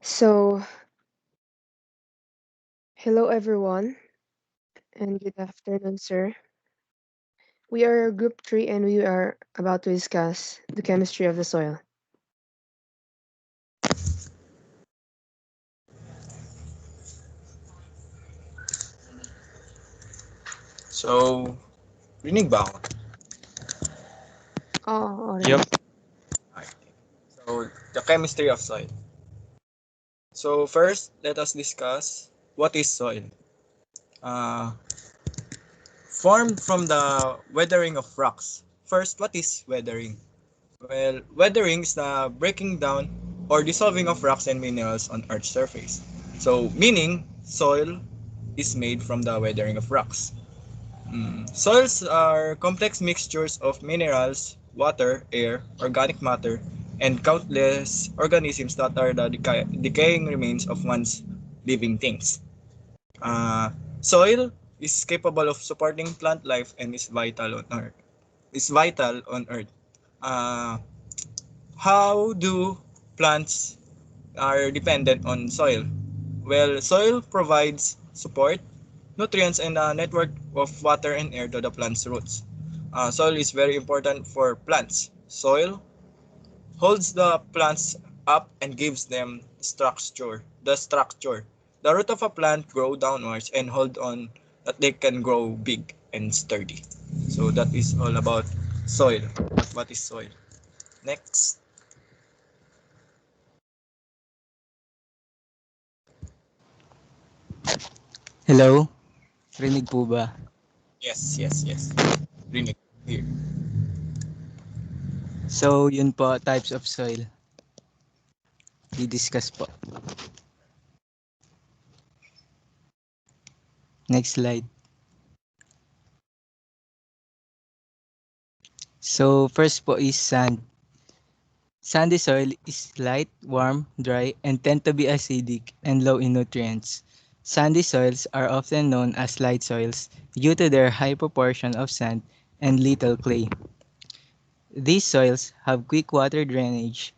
So, hello everyone, and good afternoon, sir. We are Group 3 and we are about to discuss the chemistry of the soil. So, rinig ba ako? Oh, Yep. alright. Okay. So, the chemistry of soil. So, first, let us discuss what is soil. Uh, Formed from the weathering of rocks. First, what is weathering? Well, weathering is the breaking down or dissolving of rocks and minerals on Earth's surface. So, meaning, soil is made from the weathering of rocks. Soils are complex mixtures of minerals, water, air, organic matter, and countless organisms that are the decaying remains of once living things. Soil is capable of supporting plant life and is vital on Earth. Is vital on Earth. Uh, how do plants are dependent on soil? Well, soil provides support, nutrients, and a network of water and air to the plant's roots. Soil is very important for plants. Soil holds the plants up and gives them structure. The structure. The root of a plant grow downwards and hold on that they can grow big and sturdy. So that is all about soil. What is soil? Next. Hello? Rinig po ba? Yes, yes, yes. Bring it here. So, yun po, types of soil. Di-discuss po. Next slide. So, first po is sand. Sandy soil is light, warm, dry, and tend to be acidic and low in nutrients. Sandy soils are often known as light soils due to their high proportion of sand and little clay. These soils have quick water drainage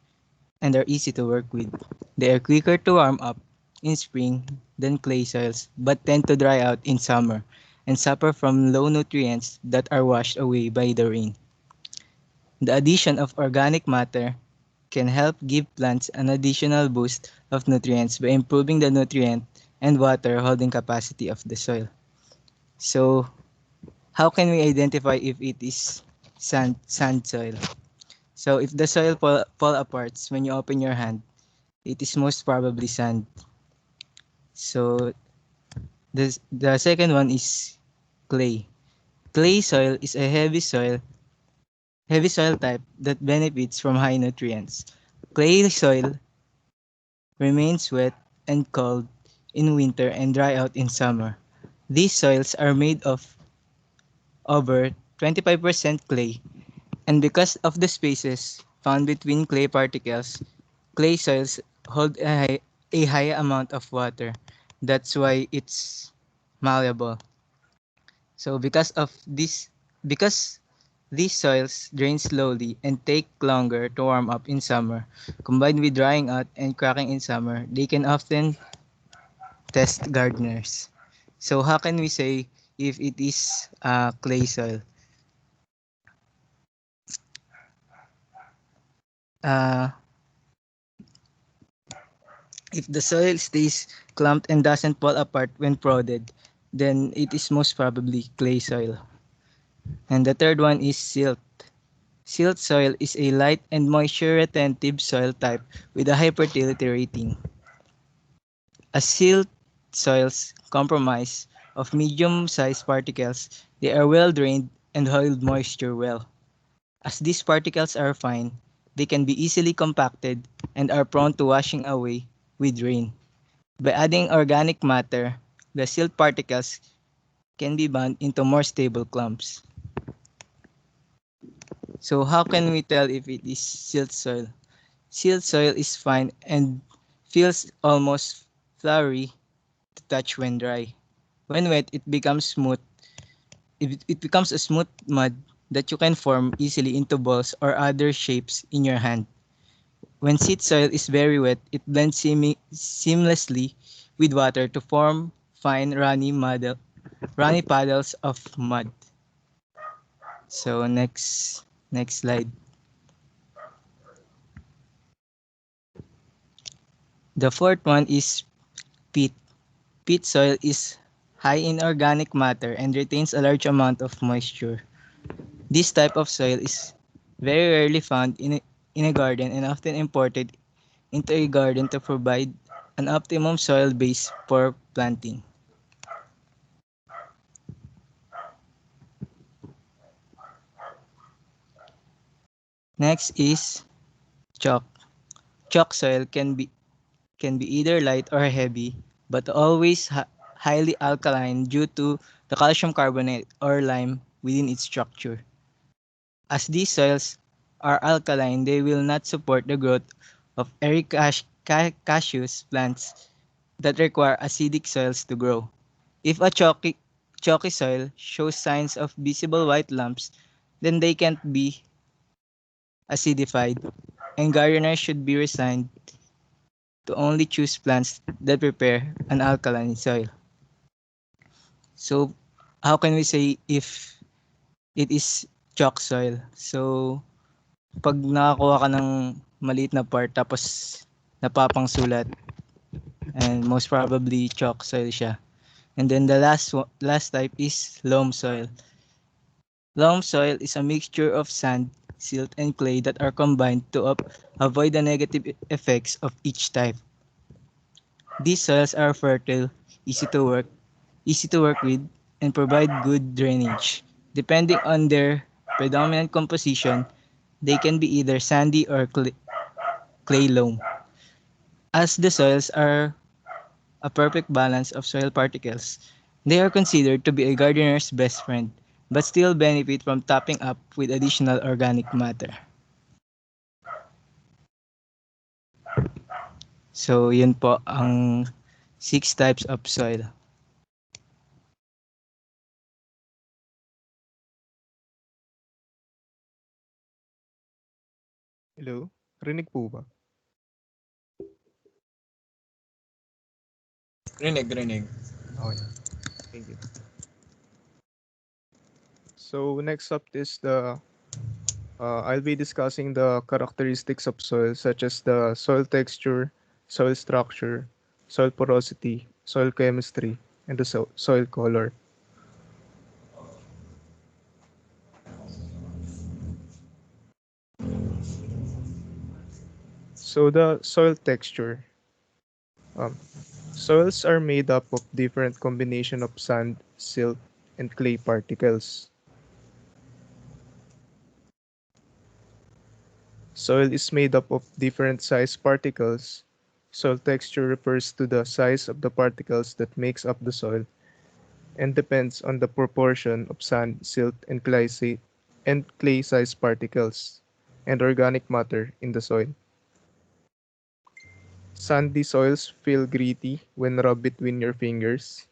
and are easy to work with. They are quicker to warm up in spring than clay soils but tend to dry out in summer and suffer from low nutrients that are washed away by the rain. The addition of organic matter can help give plants an additional boost of nutrients by improving the nutrient and water holding capacity of the soil. So, how can we identify if it is sand soil? So, if the soil fall apart when you open your hand, it is most probably sand. So, the second one is clay. Clay soil is a heavy soil type that benefits from high nutrients. Clay soil remains wet and cold in winter and dry out in summer. These soils are made of over 25% clay, and because of the spaces found between clay particles, clay soils hold a high amount of water. That's why it's malleable. So because these soils drain slowly and take longer to warm up in summer, combined with drying out and cracking in summer, they can often test gardeners. So how can we say if it is clay soil? Uh, if the soil stays clumped and doesn't fall apart when prodded, then it is most probably clay soil. And the third one is silt. Silt soil is a light and moisture retentive soil type with a high fertility rating. As silt soils comprise of medium-sized particles, they are well drained and hold moisture well. As these particles are fine, they can be easily compacted and are prone to washing away with rain. By adding organic matter, the silt particles can be bound into more stable clumps. So how can we tell if it is silt soil? Silt soil is fine and feels almost floury to touch when dry. When wet, it becomes smooth. It becomes a smooth mud that you can form easily into balls or other shapes in your hand. When seed soil is very wet, it blends seamlessly with water to form fine runny puddles of mud. So next slide. The fourth one is peat. Peat soil is high in organic matter and retains a large amount of moisture. This type of soil is very rarely found in a garden and often imported into a garden to provide an optimum soil base for planting. Next is chalk. Chalk soil can be either light or heavy, but always highly alkaline due to the calcium carbonate or lime within its structure. As these soils are alkaline, they will not support the growth of ericaceous plants that require acidic soils to grow. If a chalky soil shows signs of visible white lumps, then they can't be acidified, and gardeners should be resigned to only choose plants that prepare an alkaline soil. So, how can we say if it is chalk soil? So, pag nakakuha ka ng maliit na part tapos napapangsulat, and most probably chalk soil siya. And then the last type is loam soil. Loam soil is a mixture of sand, silt, and clay that are combined to avoid the negative effects of each type. These soils are fertile, easy to work, easy to work with, and provide good drainage. Depending on their predominant composition, they can be either sandy or clay loam. As the soils are a perfect balance of soil particles, they are considered to be a gardener's best friend, but still benefit from topping up with additional organic matter. So, yun po ang 6 types of soil. Hello? Rinig po ba? Rinig. Okay. Thank you. So next up is I'll be discussing the characteristics of soil such as the soil texture, soil structure, soil porosity, soil chemistry, and the soil color. So the soil texture. Um, Soils are made up of different combination of sand, silt, and clay particles. Soil is made up of different size particles. Soil texture refers to the size of the particles that makes up the soil and depends on the proportion of sand, silt, and clay size particles and organic matter in the soil. Sandy soils feel gritty when rubbed between your fingers.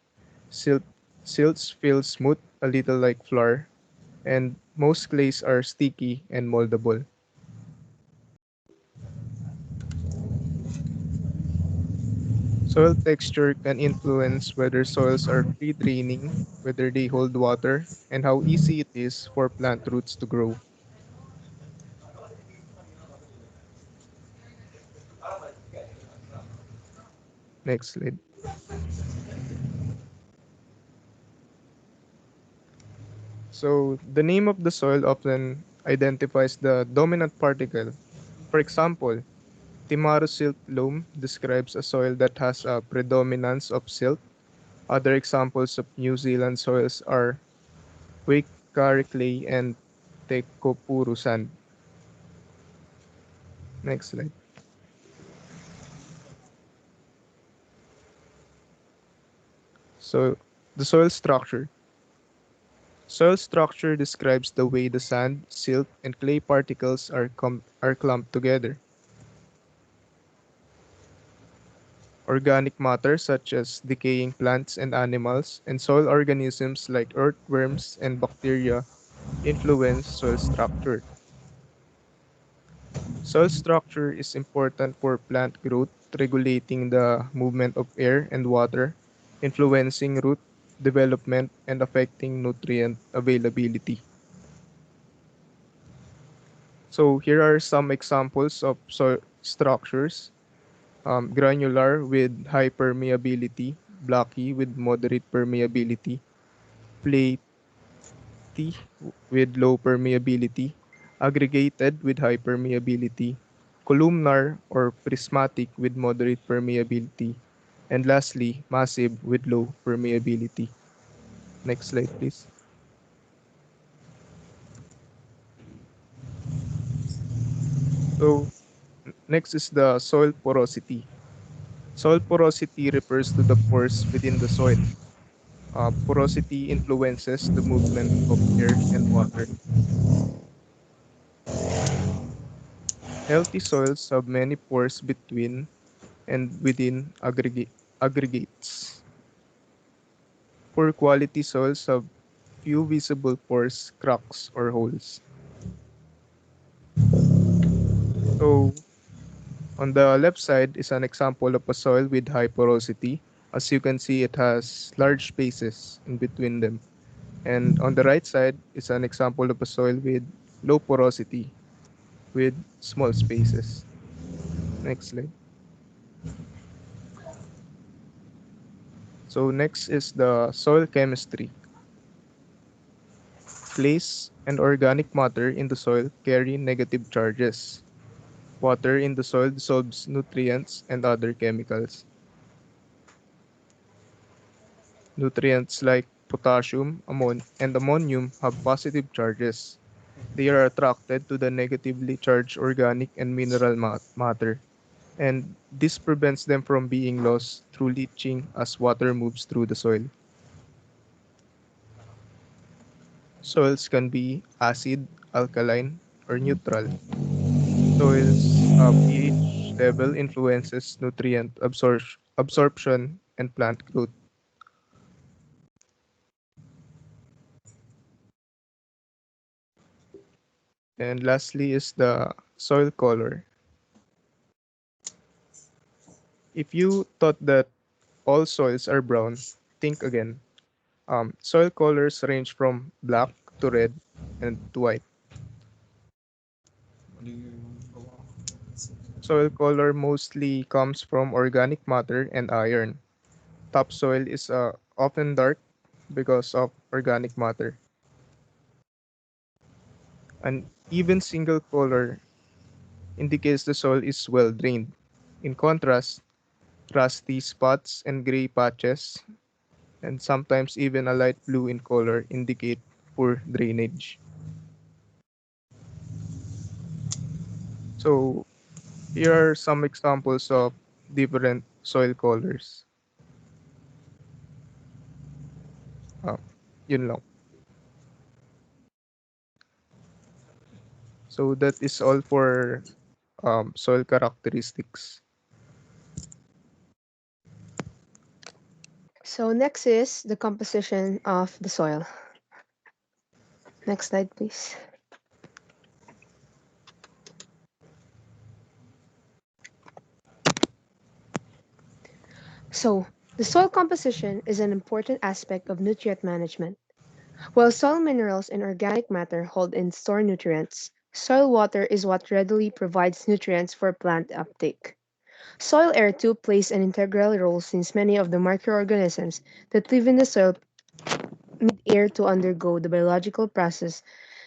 Silt, Silts feel smooth, a little like flour, and most clays are sticky and moldable. Soil texture can influence whether soils are free draining, whether they hold water, and how easy it is for plant roots to grow. Next slide. So, the name of the soil often identifies the dominant particle. For example, Timaru silt loam describes a soil that has a predominance of silt. Other examples of New Zealand soils are Waikari clay and Tekopuru sand. Next slide. So, the soil structure. Soil structure describes the way the sand, silt, and clay particles are clumped together. Organic matter such as decaying plants and animals, and soil organisms like earthworms and bacteria influence soil structure. Soil structure is important for plant growth, regulating the movement of air and water, influencing root development, and affecting nutrient availability. So here are some examples of soil structures. Granular with high permeability, blocky with moderate permeability, flaky with low permeability, aggregated with high permeability, columnar or prismatic with moderate permeability, and lastly, massive with low permeability. Next slide, please. So, next is the soil porosity. Soil porosity refers to the pores within the soil. Porosity influences the movement of air and water. Healthy soils have many pores between and within aggregates. Poor quality soils have few visible pores, cracks, or holes. So, on the left side is an example of a soil with high porosity. As you can see, it has large spaces in between them. And on the right side is an example of a soil with low porosity with small spaces. Next slide. So next is the soil chemistry. Clays and organic matter in the soil carry negative charges. Water in the soil dissolves nutrients and other chemicals. Nutrients like potassium and ammonium have positive charges. They are attracted to the negatively charged organic and mineral matter, and this prevents them from being lost through leaching as water moves through the soil. Soils can be acid, alkaline, or neutral. Soils pH level influences nutrient absorption and plant growth. And lastly is the soil color. If you thought that all soils are brown, think again. Soil colors range from black to red and to white. Soil color mostly comes from organic matter and iron. Topsoil is often dark because of organic matter. An even single color indicates the soil is well drained. In contrast, rusty spots and gray patches, and sometimes even a light blue in color, indicate poor drainage. So, here are some examples of different soil colors. Uh, Yun lang. So, that is all for soil characteristics. So next is the composition of the soil. Next slide, please. So, the soil composition is an important aspect of nutrient management. While soil minerals and organic matter hold and store nutrients, soil water is what readily provides nutrients for plant uptake. Soil air too plays an integral role since many of the microorganisms that live in the soil need air to undergo the biological process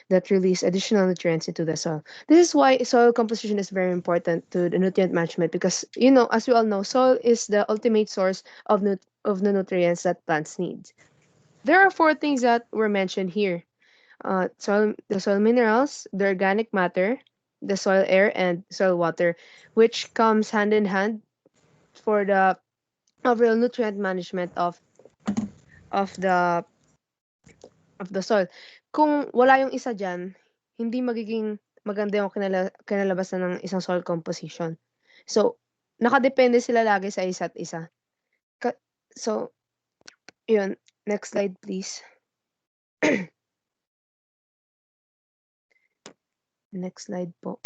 that release additional nutrients into the soil. This is why soil composition is very important to the nutrient management because as we all know, soil is the ultimate source of the nutrients that plants need. There are four things that were mentioned here: the soil minerals, the organic matter, the soil air, and soil water, which comes hand in hand for the overall nutrient management of the soil. Kung wala yung isa diyan, hindi magiging maganda yung kinalabasan ng isang soil composition. So, nakadepende sila lagi sa isa't isa. Ka so, yun. Next slide, please. Next slide po.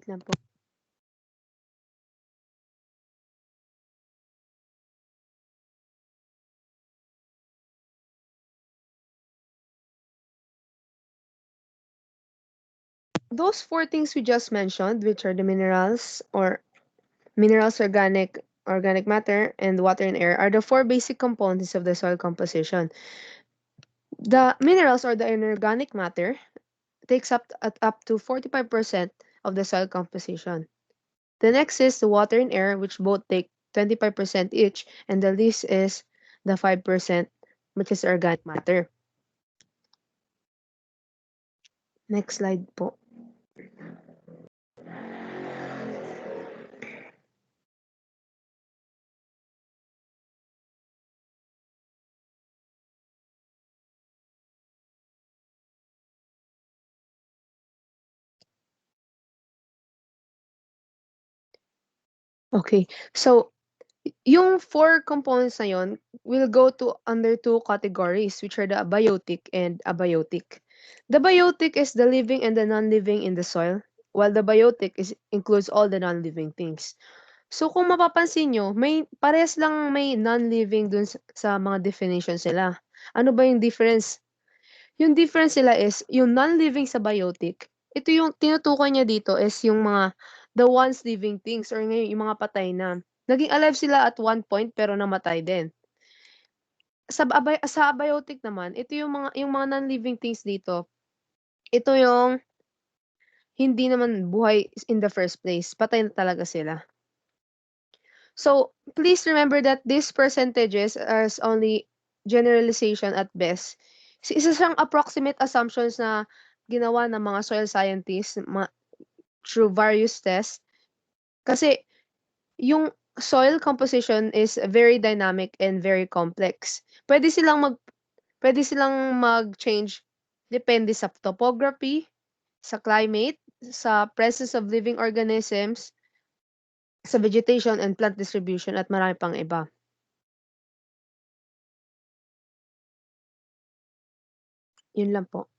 Wait lang po. Those four things we just mentioned, which are the minerals, organic matter, and water and air, are the four basic components of the soil composition. The minerals or the inorganic matter takes up to 45% of the soil composition. The next is the water and air, which both take 25% each, and the least is the 5%, which is organic matter. Next slide po. Okay, so yung four components na yon will go to under two categories, which are the abiotic and abiotic. The biotic is the living and the non-living in the soil, while the biotic includes all the non-living things. So kung mapapansin nyo, may non-living dun sa mga definitions nila. Ano ba yung difference? Yung difference nila is, yung non-living sa biotic, ito yung tinutukoy niya dito is yung mga the once living things or ngayon yung mga patay na. Naging alive sila at one point pero namatay din. Sa abiotic naman, ito yung mga non-living things dito. Ito yung hindi naman buhay in the first place. Patay na talaga sila. So, please remember that these percentages are only generalization at best. Isa siyang approximate assumptions na ginawa ng mga soil scientists through various tests. Kasi yung soil composition is very dynamic and very complex. Pwede silang mag-change depende sa topography, sa climate, sa presence of living organisms, sa vegetation and plant distribution at marami pang iba. Yun lang po.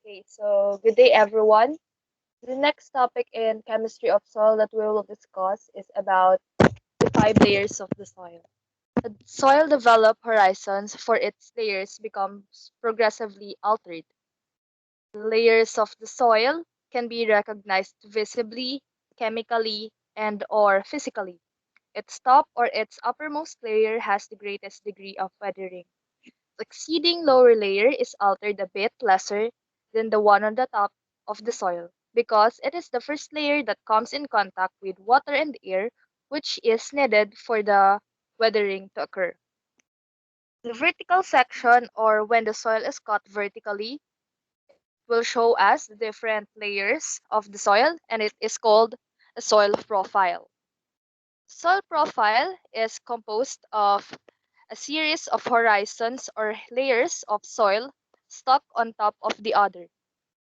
Okay, so good day everyone. The next topic in chemistry of soil that we will discuss is about the 5 layers of the soil. The soil develop horizons for its layers becomes progressively altered. The layers of the soil can be recognized visibly, chemically, and or physically. Its top or its uppermost layer has the greatest degree of weathering. Succeeding lower layer is altered a bit lesser than the one on the top of the soil because it is the first layer that comes in contact with water and air, which is needed for the weathering to occur. The vertical section, or when the soil is cut vertically, will show us the different layers of the soil, and it is called a soil profile. Soil profile is composed of a series of horizons or layers of soil stuck on top of the other.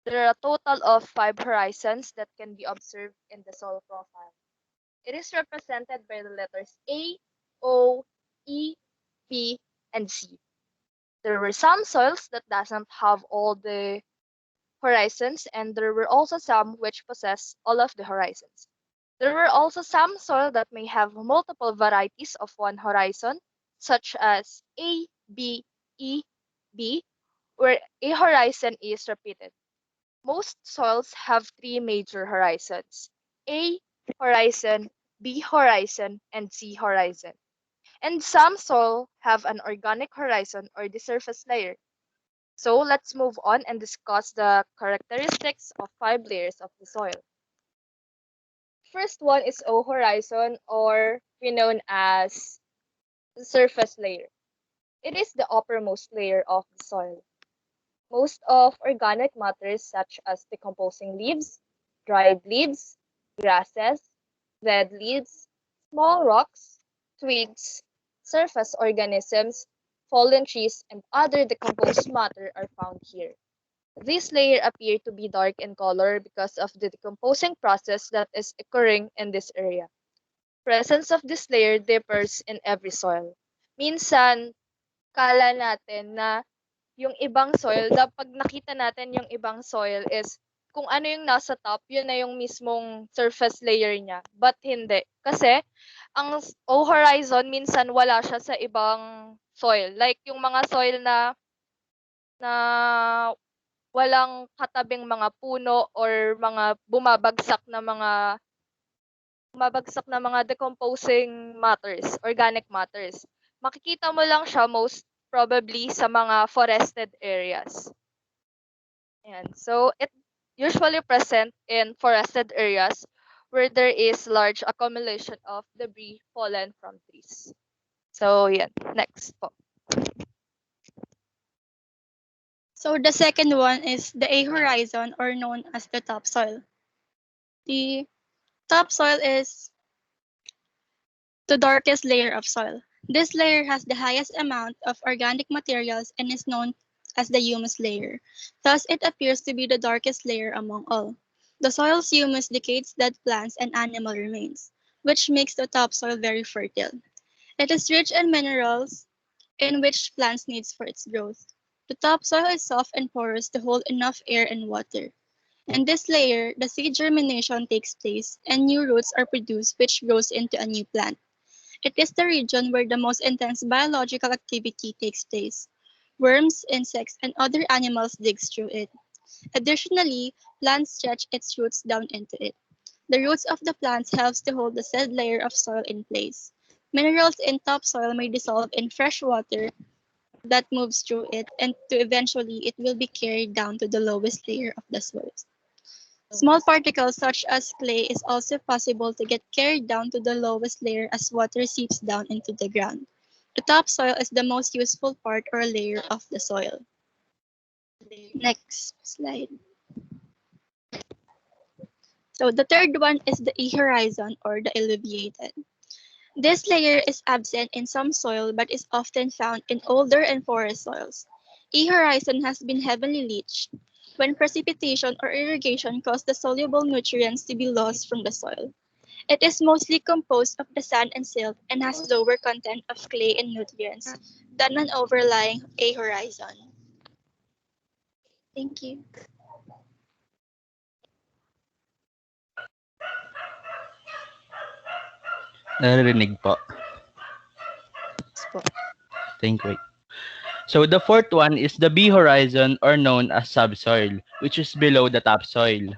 There are a total of 5 horizons that can be observed in the soil profile. It is represented by the letters A, O, E, P, and C. There were some soils that doesn't have all the horizons, and there were also some which possess all of the horizons. There were also some soil that may have multiple varieties of one horizon, such as A, B, E, B, where a horizon is repeated. Most soils have 3 major horizons: A horizon, B horizon, and C horizon. And some soil have an organic horizon or the surface layer. So let's move on and discuss the characteristics of 5 layers of the soil. First one is O horizon, or we known as the surface layer. It is the uppermost layer of the soil. Most of organic matters such as decomposing leaves, dried leaves, grasses, dead leaves, small rocks, twigs, surface organisms, fallen trees, and other decomposed matter are found here. These layers appear to be dark in color because of the decomposing process that is occurring in this area. Presence of this layer differs in every soil. minsan kala natin na yung ibang soil, pag nakita natin yung ibang soil is kung ano yung nasa top, yun na yung mismong surface layer niya. But hindi. Kasi ang horizon minsan wala siya sa ibang soil. Like yung mga soil na walang katabing mga puno or mga bumabagsak na mga decomposing matters, organic matters. Makikita mo lang siya most probably sa mga forested areas. Ayan. So it usually present in forested areas where there is large accumulation of debris fallen from trees. So yan, next po. So the second one is the A horizon, or known as the topsoil. The topsoil is the darkest layer of soil. This layer has the highest amount of organic materials and is known as the humus layer. Thus, it appears to be the darkest layer among all. The soil's humus decays dead plants and animal remains, which makes the topsoil very fertile. It is rich in minerals in which plants needs for its growth. The topsoil is soft and porous to hold enough air and water. In this layer, the seed germination takes place and new roots are produced which grows into a new plant. It is the region where the most intense biological activity takes place. Worms, insects, and other animals dig through it. Additionally, plants stretch its roots down into it. The roots of the plants helps to hold the said layer of soil in place. Minerals in topsoil may dissolve in fresh water that moves through it, and to eventually it will be carried down to the lowest layer of the soil. Small particles such as clay is also possible to get carried down to the lowest layer as water seeps down into the ground. The topsoil is the most useful part or layer of the soil. Next slide. So the third one is the E-horizon, or the alluviated. This layer is absent in some soil but is often found in older and forest soils. E-horizon has been heavily leached when precipitation or irrigation caused the soluble nutrients to be lost from the soil. It is mostly composed of the sand and silt and has lower content of clay and nutrients than an overlying A-horizon. Thank you. Naririnig po. Yes po. Thank you. So the fourth one is the B horizon, or known as subsoil, which is below the topsoil.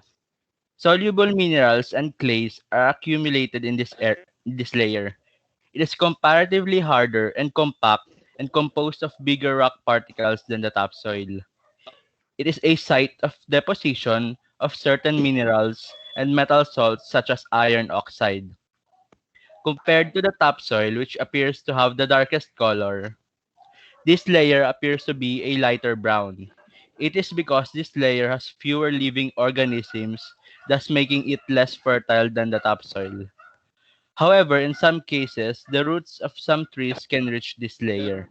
Soluble minerals and clays are accumulated in this layer. It is comparatively harder and compact and composed of bigger rock particles than the topsoil. It is a site of deposition of certain minerals and metal salts such as iron oxide. Compared to the topsoil, which appears to have the darkest color, this layer appears to be a lighter brown. It is because this layer has fewer living organisms, thus making it less fertile than the topsoil. However, in some cases, the roots of some trees can reach this layer.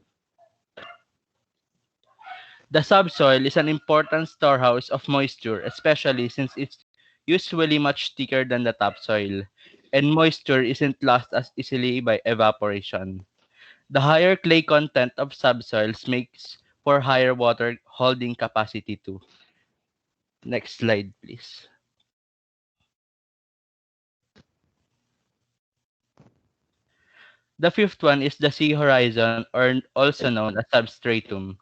The subsoil is an important storehouse of moisture, especially since it's usually much thicker than the topsoil, and moisture isn't lost as easily by evaporation. The higher clay content of subsoils makes for higher water holding capacity too. Next slide, please. The fifth one is the sea horizon, or also known as substratum,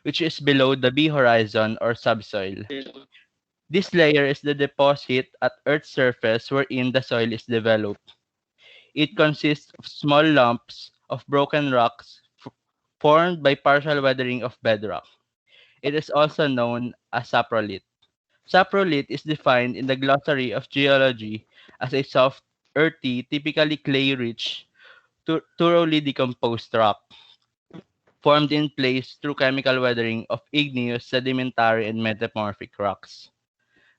which is below the B horizon or subsoil. This layer is the deposit at Earth's surface wherein the soil is developed. It consists of small lumps of broken rocks formed by partial weathering of bedrock. It is also known as saprolite. Saprolite is defined in the glossary of geology as a soft, earthy, typically clay-rich, thoroughly decomposed rock, formed in place through chemical weathering of igneous, sedimentary, and metamorphic rocks.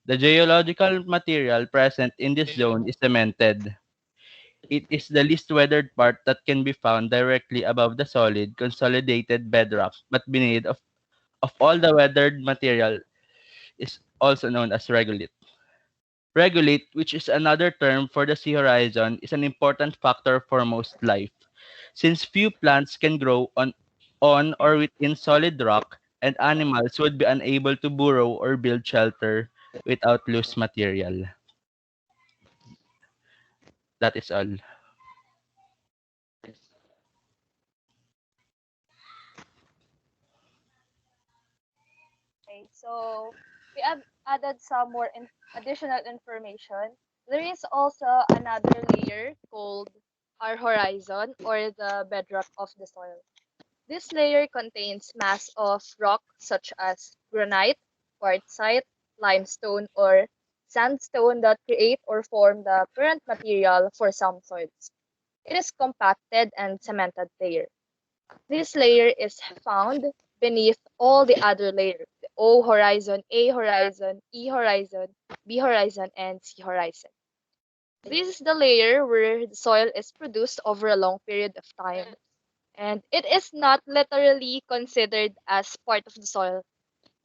The geological material present in this zone is cemented. It is the least weathered part that can be found directly above the solid, consolidated bedrock, but beneath of all the weathered material is also known as regolith. Regolith, which is another term for the sea horizon, is an important factor for most life. since few plants can grow on or within solid rock, and animals would be unable to burrow or build shelter without loose material. That is all. Okay, so we have added some more additional information. There is also another layer called our horizon or the bedrock of the soil. This layer contains mass of rock such as granite, quartzite, limestone, or sandstone that create or form the parent material for some soils. It is compacted and cemented layer. This layer is found beneath all the other layers, the O horizon, A horizon, E horizon, B horizon, and C horizon. This is the layer where the soil is produced over a long period of time, and it is not literally considered as part of the soil,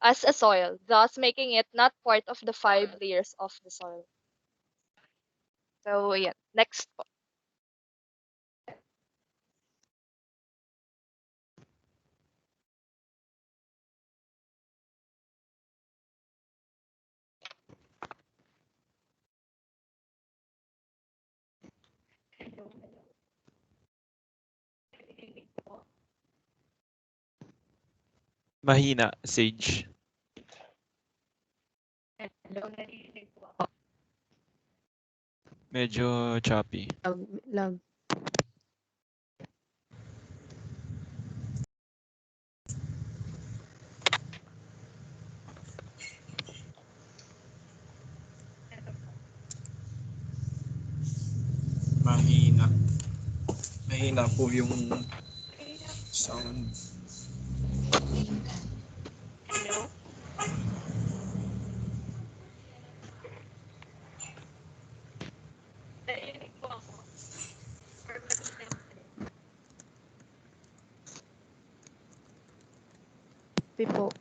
as a soil, thus making it not part of the five layers of the soil. So yeah, next po. Mahina, Sage. Medyo choppy. Lag. Mahina. Mahina po yung sound. Pipo.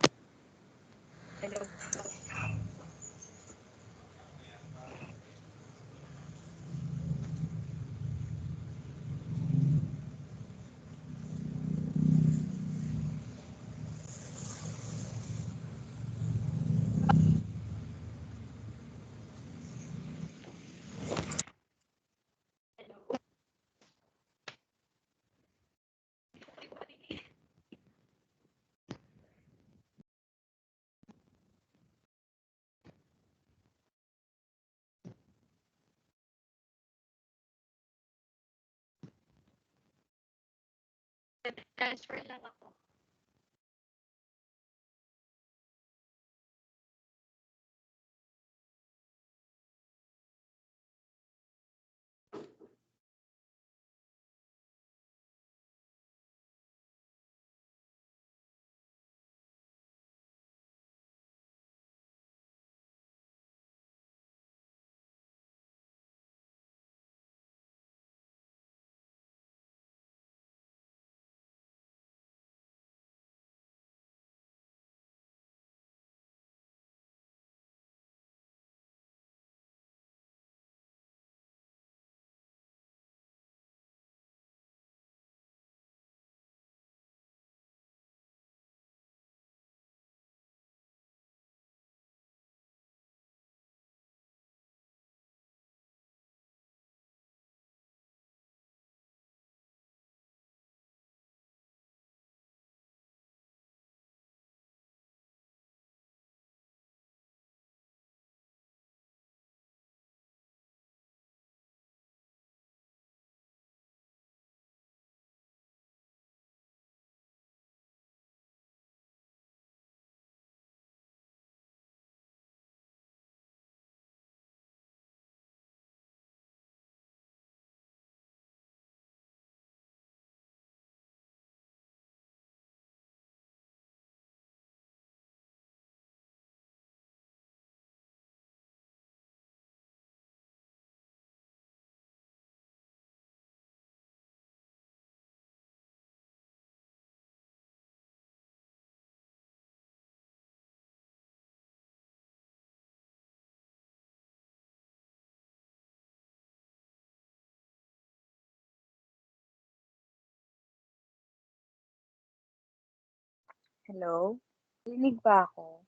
Hello? Rinig ba ako?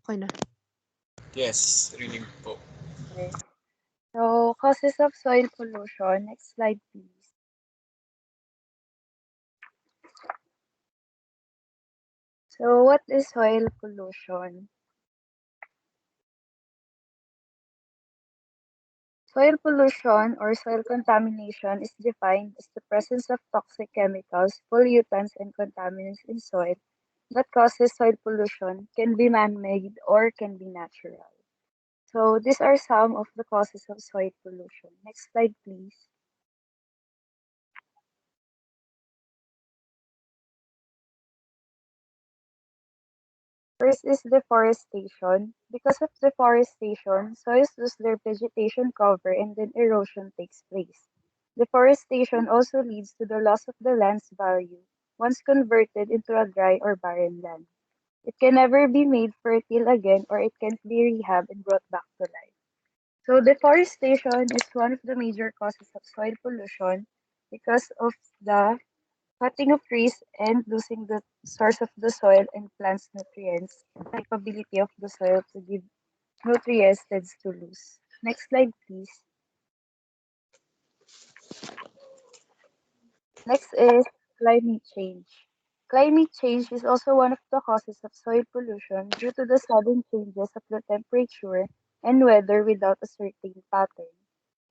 Okay na. Yes, rinig po. Okay. So, causes of soil pollution. Next slide, please. So, what is soil pollution? Soil pollution or soil contamination is defined as the presence of toxic chemicals, pollutants, and contaminants in soil that causes soil pollution, can be man-made or can be natural. So, these are some of the causes of soil pollution. Next slide, please. First is deforestation. Because of deforestation, soils lose their vegetation cover and then erosion takes place. Deforestation also leads to the loss of the land's value once converted into a dry or barren land. It can never be made fertile again or it can be rehabbed and brought back to life. So deforestation is one of the major causes of soil pollution because of the cutting of trees and losing the source of the soil and plants nutrients. The capability of the soil to give nutrients tends to lose. Next slide, please. Next is climate change. Climate change is also one of the causes of soil pollution due to the sudden changes of the temperature and weather without a certain pattern.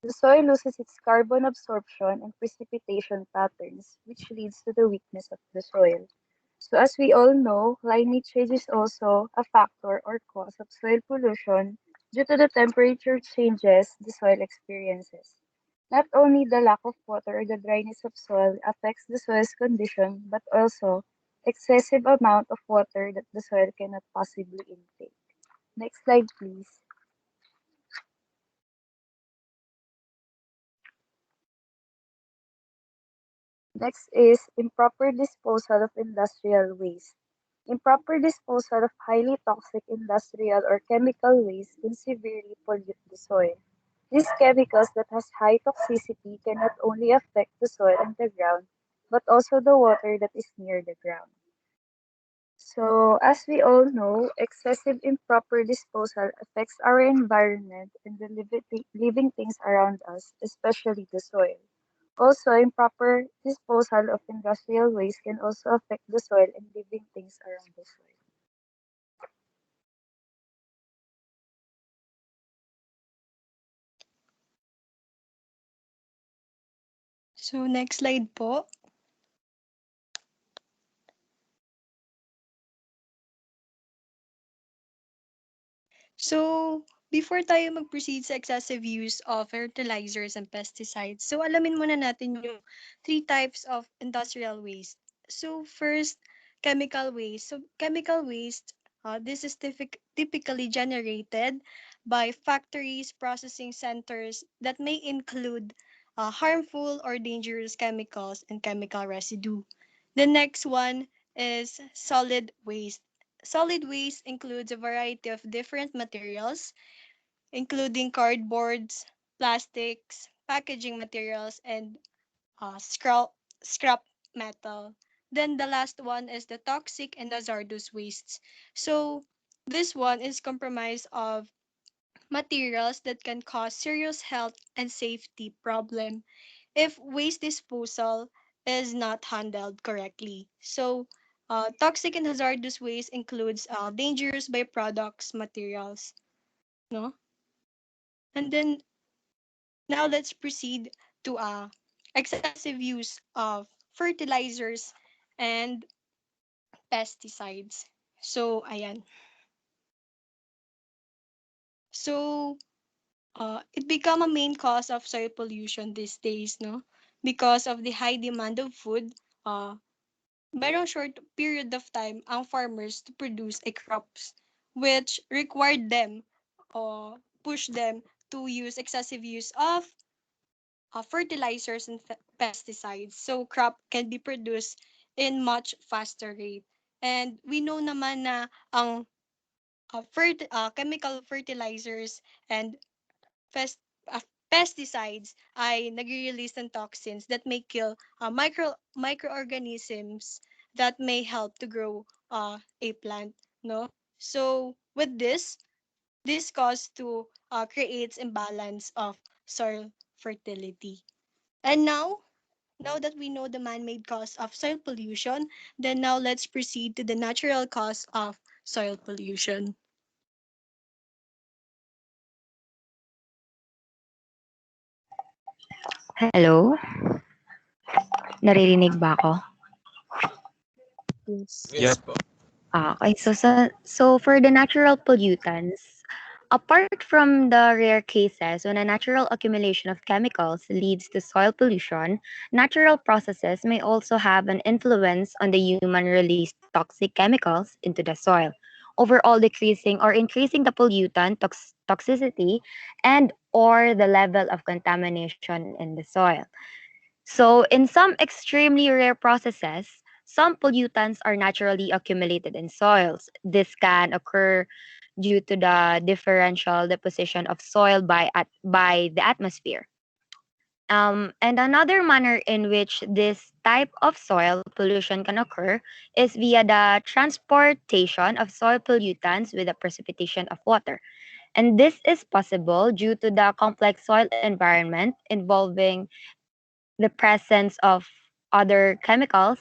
The soil loses its carbon absorption and precipitation patterns, which leads to the weakness of the soil. So as we all know, climate change is also a factor or cause of soil pollution due to the temperature changes the soil experiences. Not only the lack of water or the dryness of soil affects the soil's condition, but also excessive amount of water that the soil cannot possibly intake. Next slide, please. Next is improper disposal of industrial waste. Improper disposal of highly toxic industrial or chemical waste can severely pollute the soil. These chemicals that has high toxicity can not only affect the soil and the ground, but also the water that is near the ground. So, as we all know, excessive improper disposal affects our environment and the living things around us, especially the soil. Also, improper disposal of industrial waste can also affect the soil and living things around the soil. So next slide po. So, before tayo mag-proceed sa excessive use of fertilizers and pesticides, so alamin muna natin yung three types of industrial waste. So, first, chemical waste. So, chemical waste, this is typically generated by factories, processing centers that may include harmful or dangerous chemicals and chemical residue. The next one is solid waste. Solid waste includes a variety of different materials, including cardboards, plastics, packaging materials, and scrap metal. Then the last one is the toxic and hazardous wastes. So this one is comprised of materials that can cause serious health and safety problem if waste disposal is not handled correctly. So, toxic and hazardous waste includes dangerous byproducts materials, no? And then now let's proceed to excessive use of fertilizers and pesticides. So, ayan. So, it become a main cause of soil pollution these days, no? Because of the high demand of food, merong short period of time ang farmers to produce a crops which required them or push them to use excessive use of fertilizers and pesticides so crop can be produced in much faster rate. And we know naman na ang chemical fertilizers and pest, uh, pesticides ay nag-release ng toxins that may kill microorganisms that may help to grow a plant, no? So with this cause to creates imbalance of soil fertility. And now that we know the man-made cause of soil pollution, then now let's proceed to the natural cause of soil pollution. Hello? Naririnig ba ako? Yes. Yes po. Okay. So for the natural pollutants, apart from the rare cases when a natural accumulation of chemicals leads to soil pollution, natural processes may also have an influence on the human released toxic chemicals into the soil, overall decreasing or increasing the pollutant toxicity and or the level of contamination in the soil. So, in some extremely rare processes, some pollutants are naturally accumulated in soils. This can occur due to the differential deposition of soil by the atmosphere. And another manner in which this type of soil pollution can occur is via the transportation of soil pollutants with the precipitation of water. And this is possible due to the complex soil environment involving the presence of other chemicals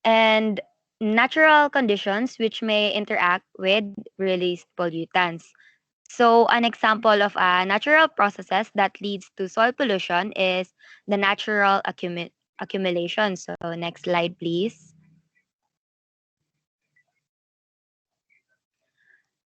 and natural conditions which may interact with released pollutants. So, an example of a natural processes that leads to soil pollution is the natural accumulation. So, next slide, please.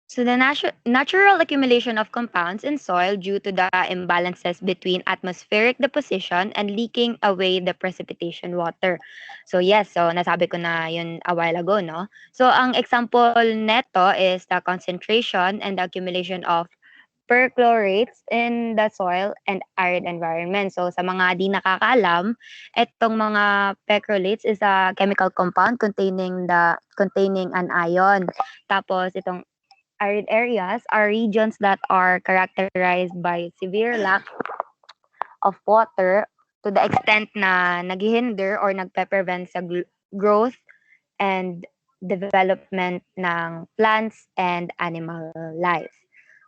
So the natural accumulation of compounds in soil due to the imbalances between atmospheric deposition and leaking away the precipitation water. So yes, so nasabi ko na yun a while ago, no? So ang example neto is the concentration and the accumulation of perchlorates in the soil and arid environment. So sa mga di nakakaalam, itong mga perchlorates is a chemical compound containing an ion. Tapos itong arid areas are regions that are characterized by severe lack of water to the extent na naghihinder or nagpe-prevent sa growth and development ng plants and animal life.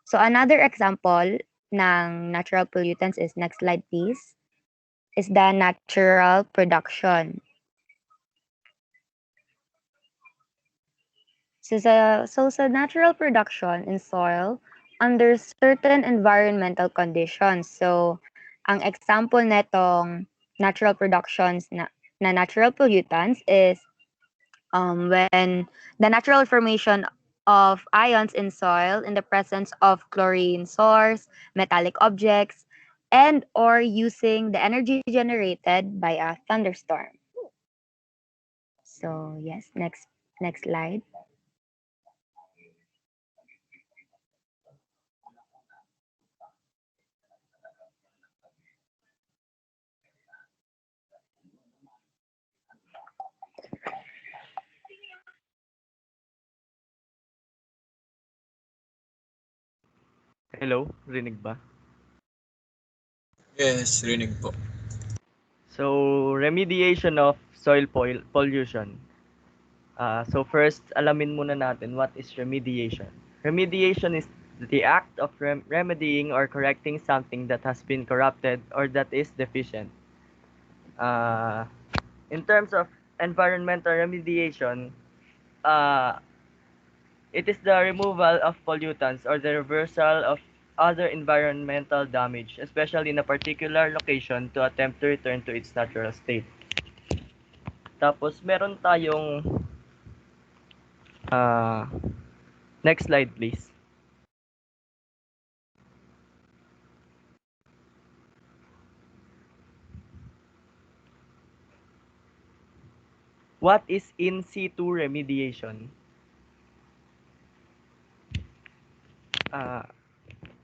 So another example ng natural pollutants is, next slide please, is the natural production. So sa natural production in soil under certain environmental conditions. So ang example netong natural productions na natural pollutants is when the natural formation of ions in soil in the presence of chlorine source, metallic objects, and or using the energy generated by a thunderstorm. So yes, next slide. Hello, rinig ba? Yes, rinig po. So, remediation of soil pollution. So first, alamin muna natin what is remediation. Remediation is the act of remedying or correcting something that has been corrupted or that is deficient. Uh, in terms of environmental remediation, uh, it is the removal of pollutants or the reversal of other environmental damage, especially in a particular location to attempt to return to its natural state. Tapos meron tayong uh, next slide please. What is in-situ remediation? Uh,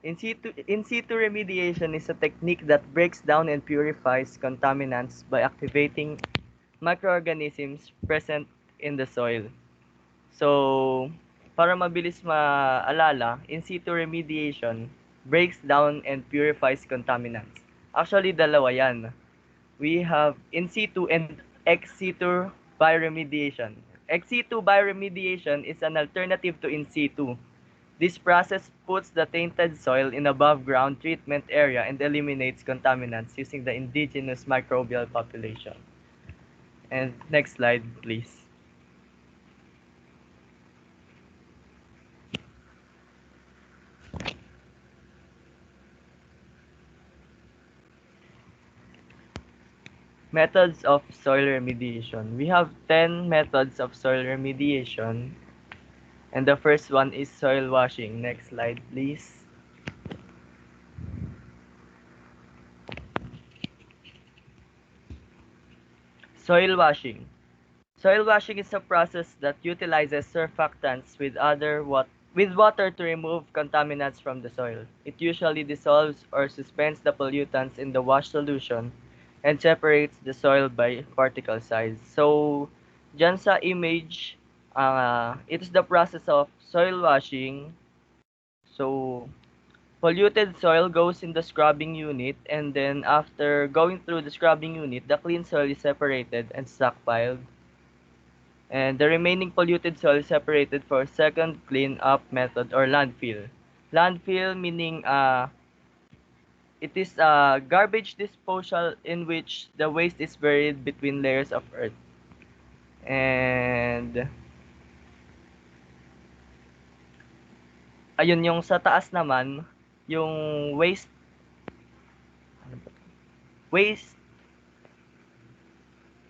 in-situ remediation is a technique that breaks down and purifies contaminants by activating microorganisms present in the soil. So, para mabilis maalala, in-situ remediation breaks down and purifies contaminants. Actually, dalawa yan. We have in-situ and ex-situ Bioremediation. Ex-situ bioremediation is an alternative to in-situ. This process puts the tainted soil in above-ground treatment area and eliminates contaminants using the indigenous microbial population. And next slide, please. Methods of soil remediation. We have 10 methods of soil remediation. And the first one is soil washing. Next slide, please. Soil washing. Soil washing is a process that utilizes surfactants with water to remove contaminants from the soil. It usually dissolves or suspends the pollutants in the wash solution and separates the soil by particle size. So, dyan sa image, it is the process of soil washing. So, polluted soil goes in the scrubbing unit, and then after going through the scrubbing unit, the clean soil is separated and stockpiled. And the remaining polluted soil is separated for second clean-up method or landfill. Landfill meaning it is garbage disposal in which the waste is buried between layers of earth. And ayun yung sa taas naman, yung waste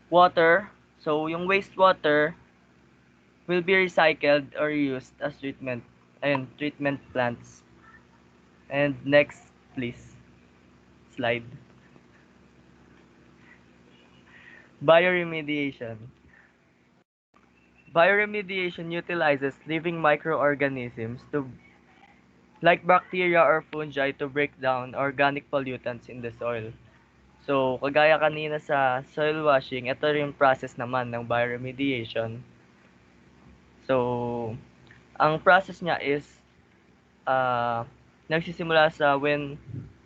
water. So yung wastewater will be recycled or used as treatment plants. And next, please, slide. Bioremediation. Bioremediation utilizes living microorganisms like bacteria or fungi to break down organic pollutants in the soil. So, kagaya kanina sa soil washing, ito rin yung process naman ng bioremediation. So, ang process niya is nagsisimula sa when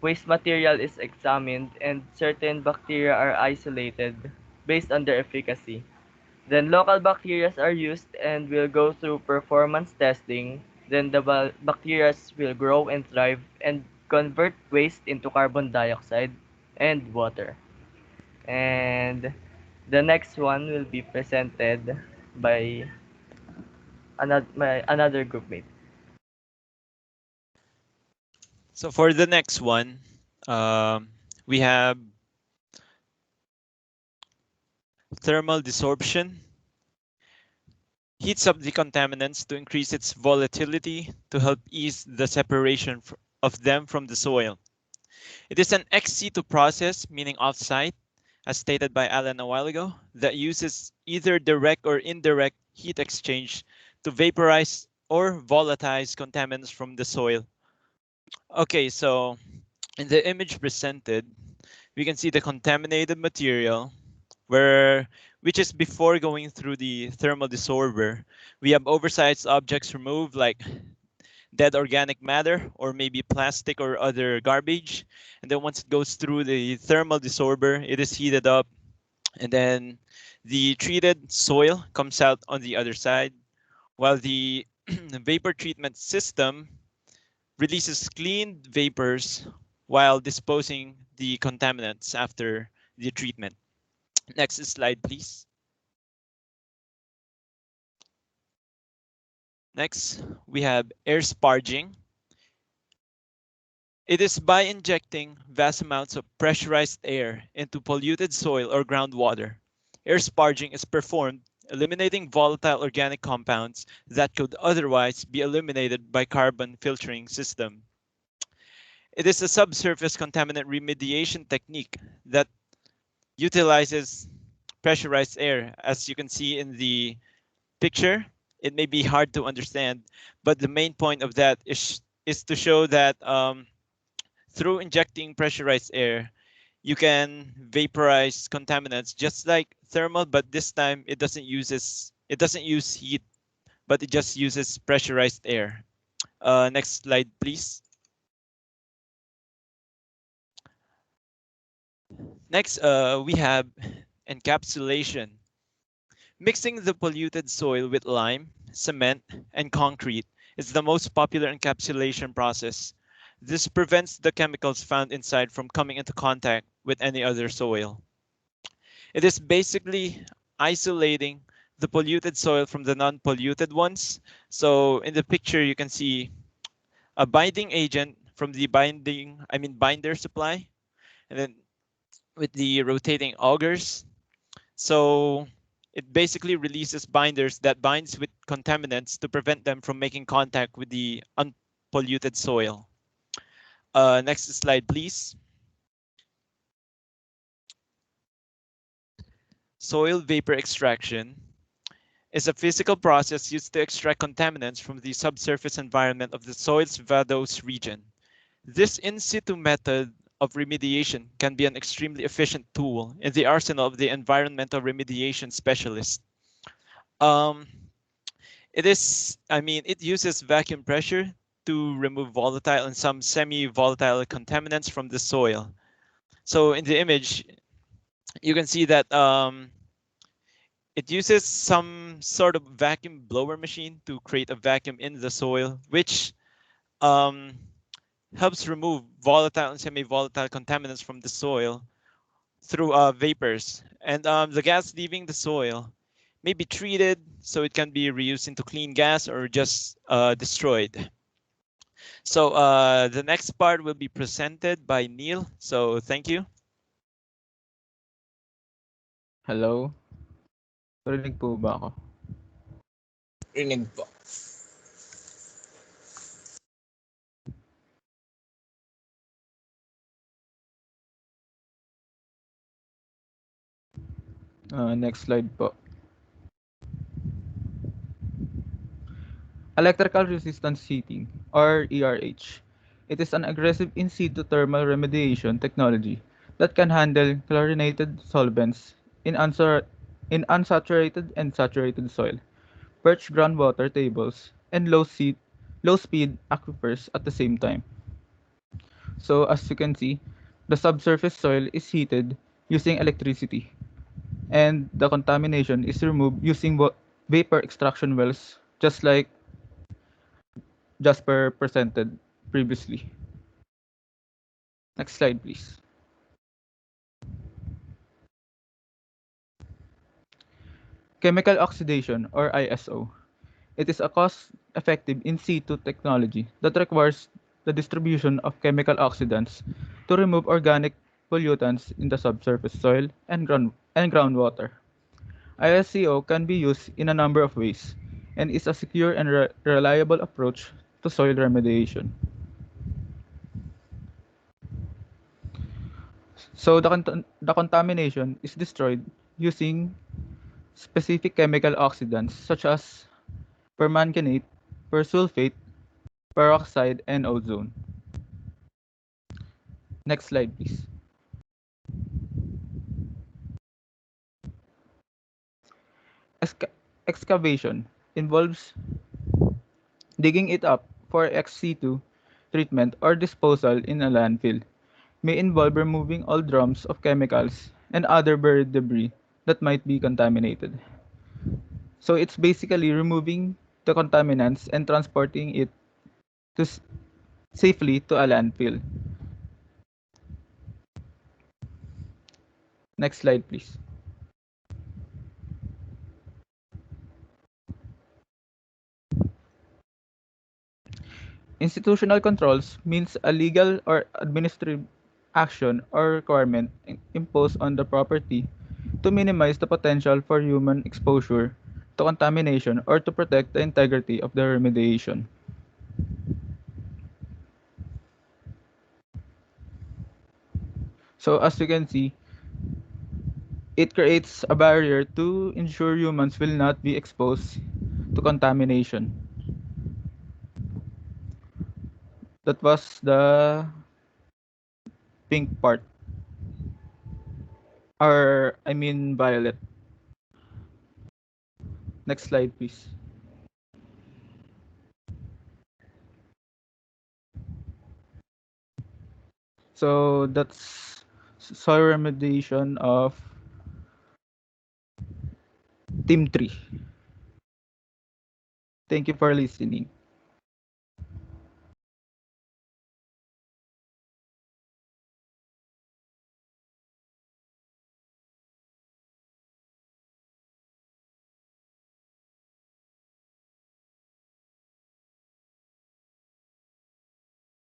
waste material is examined and certain bacteria are isolated based on their efficacy. Then local bacteria are used and will go through performance testing. Then the bacteria will grow and thrive and convert waste into carbon dioxide and water. And the next one will be presented by another groupmate. So for the next one, we have thermal desorption. Heats up the contaminants to increase its volatility to help ease the separation of them from the soil. It is an ex situ process, meaning off-site, as stated by Alan a while ago, that uses either direct or indirect heat exchange to vaporize or volatilize contaminants from the soil. Okay, so in the image presented, we can see the contaminated material which is before going through the thermal desorber. We have oversized objects removed like dead organic matter or maybe plastic or other garbage. And then once it goes through the thermal desorber, it is heated up and then the treated soil comes out on the other side while the vapor treatment system releases clean vapors while disposing the contaminants after the treatment. Next slide, please. Next, we have air sparging. It is by injecting vast amounts of pressurized air into polluted soil or groundwater. Air sparging is performed, eliminating volatile organic compounds that could otherwise be eliminated by carbon filtering system. It is a subsurface contaminant remediation technique that utilizes pressurized air. As you can see in the picture, it may be hard to understand, but the main point of that is to show that through injecting pressurized air, you can vaporize contaminants just like thermal, but this time it doesn't use heat, but it just uses pressurized air. Next slide, please. Next, we have encapsulation. Mixing the polluted soil with lime, cement, and concrete is the most popular encapsulation process. This prevents the chemicals found inside from coming into contact with any other soil. It is basically isolating the polluted soil from the non-polluted ones. So in the picture, you can see a binding agent from the binder supply, and then with the rotating augers. So it basically releases binders that binds with contaminants to prevent them from making contact with the unpolluted soil. Next slide, please. Soil vapor extraction is a physical process used to extract contaminants from the subsurface environment of the soil's vadose region. This in-situ method of remediation can be an extremely efficient tool in the arsenal of the environmental remediation specialist. Um, it uses vacuum pressure to remove volatile and some semi-volatile contaminants from the soil. So in the image, you can see that it uses some sort of vacuum blower machine to create a vacuum in the soil, which um, helps remove volatile and semi-volatile contaminants from the soil through vapors. And the gas leaving the soil may be treated so it can be reused into clean gas or just destroyed. So the next part will be presented by Neil. So thank you. Hello? Narinig po ba ako? Rinig po. Next slide po. Electrical resistance heating, or ERH. It is an aggressive in-situ thermal remediation technology that can handle chlorinated solvents in unsaturated and saturated soil, perch groundwater tables, and low-speed aquifers at the same time. So as you can see, the subsurface soil is heated using electricity, and the contamination is removed using vapor extraction wells, just like Jasper presented previously. Next slide, please. Chemical oxidation, or ISO. It is a cost-effective in-situ technology that requires the distribution of chemical oxidants to remove organic pollutants in the subsurface soil and groundwater. ISCO can be used in a number of ways and is a secure and reliable approach to soil remediation. So the contamination is destroyed using specific chemical oxidants such as permanganate, persulfate, peroxide, and ozone. Next slide, please. Excavation involves digging it up for ex-situ treatment or disposal in a landfill. May involve removing all drums of chemicals and other buried debris that might be contaminated. So it's basically removing the contaminants and transporting it to safely to a landfill. Next slide, please. Institutional controls means a legal or administrative action or requirement imposed on the property to minimize the potential for human exposure to contamination or to protect the integrity of the remediation. So as you can see, it creates a barrier to ensure humans will not be exposed to contamination. That was the pink part, or I mean violet. Next slide, please. So that's soil remediation of Team 3. Thank you for listening.